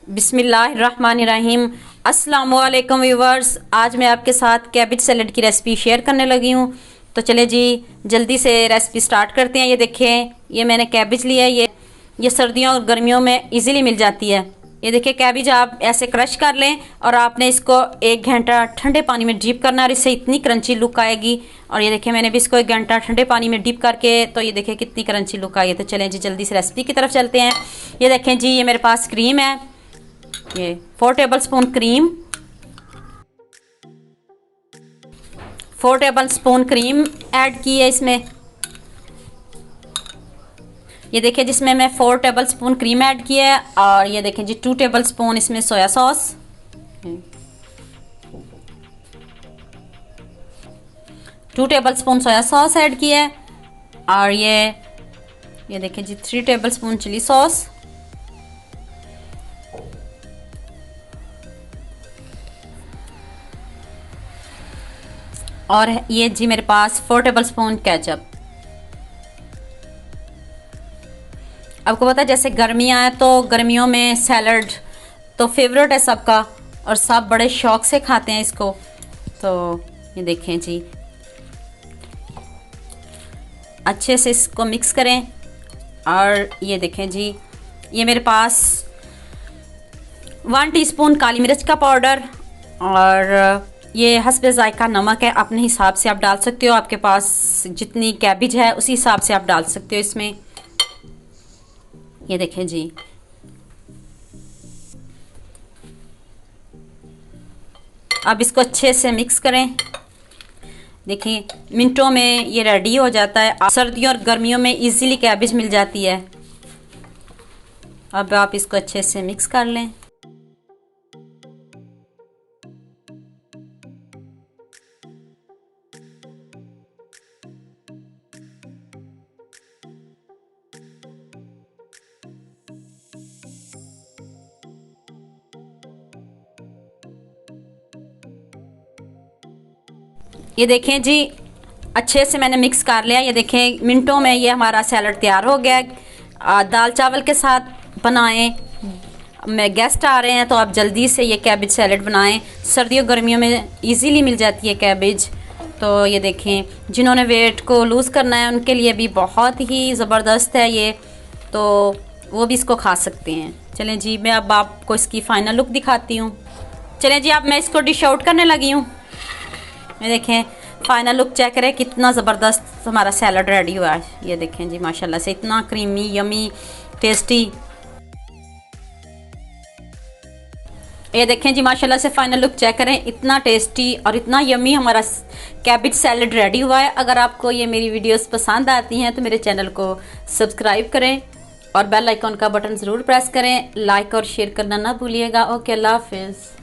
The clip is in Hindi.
बिस्मिल्लाहिर्रहमानिर्रहीम। अस्सलामुअलैकुम व्यूवर्स, आज मैं आपके साथ कैबेज सैलेड की रेसिपी शेयर करने लगी हूँ। तो चले जी जल्दी से रेसिपी स्टार्ट करते हैं। ये देखें, ये मैंने कैबेज लिया है। ये सर्दियों और गर्मियों में इजीली मिल जाती है। ये देखिए, कैबेज आप ऐसे क्रश कर लें और आपने इसको 1 घंटा ठंडे पानी में डीप करना है। इससे इतनी क्रंची लुक आएगी। और ये देखिए, मैंने भी इसको 1 घंटा ठंडे पानी में डीप करके, तो ये देखिए कितनी क्रंची लुक आई है। तो चलें जी जल्दी से रेसिपी की तरफ चलते हैं। ये देखें जी, ये मेरे पास क्रीम है। ये 4 table spoon cream, 4 table spoon cream add की है इसमें। ये देखिए, जिसमें मैं 4 टेबल स्पून क्रीम ऐड की है। और ये देखें जी 2 टेबल स्पून इसमें soya sauce, 2 table spoon soya sauce add की है। और ये देखें जी 3 टेबल स्पून चिली सॉस। और ये जी मेरे पास 4 टेबल स्पून केचप। आपको पता है जैसे गर्मियाँ हैं, तो गर्मियों में सैलड तो फेवरेट है सबका, और सब बड़े शौक से खाते हैं इसको। तो ये देखें जी, अच्छे से इसको मिक्स करें। और ये देखें जी, ये मेरे पास 1 टीस्पून काली मिर्च का पाउडर, और ये हस्बे जायका नमक है। अपने हिसाब से आप डाल सकते हो, आपके पास जितनी कैबेज है उसी हिसाब से आप डाल सकते हो इसमें। ये देखें जी, अब इसको अच्छे से मिक्स करें। देखिए मिनटों में ये रेडी हो जाता है। सर्दियों और गर्मियों में इजीली कैबेज मिल जाती है। अब आप इसको अच्छे से मिक्स कर लें। ये देखें जी, अच्छे से मैंने मिक्स कर लिया। ये देखें मिनटों में ये हमारा सैलड तैयार हो गया। दाल चावल के साथ बनाएं। मैं गेस्ट आ रहे हैं तो आप जल्दी से ये कैबेज सैलड बनाएं। सर्दियों गर्मियों में इजीली मिल जाती है कैबेज। तो ये देखें, जिन्होंने वेट को लूज़ करना है उनके लिए भी बहुत ही ज़बरदस्त है ये, तो वो भी इसको खा सकते हैं। चलें जी, मैं अब आपको इसकी फ़ाइनल लुक दिखाती हूँ। चलें जी, अब मैं इसको डिश आउट करने लगी हूँ। ये देखें, फाइनल लुक चेक करें, कितना ज़बरदस्त हमारा सैलड रेडी हुआ है। ये देखें जी, माशाल्लाह से इतना क्रीमी, यमी, टेस्टी। ये देखें जी, माशाल्लाह से फाइनल लुक चेक करें, इतना टेस्टी और इतना यमी हमारा कैबेज सैलड रेडी हुआ है। अगर आपको ये मेरी वीडियोस पसंद आती हैं तो मेरे चैनल को सब्सक्राइब करें और बेल आइकॉन का बटन ज़रूर प्रेस करें। लाइक और शेयर करना ना भूलिएगा। ओके, अल्लाह हाफिज़।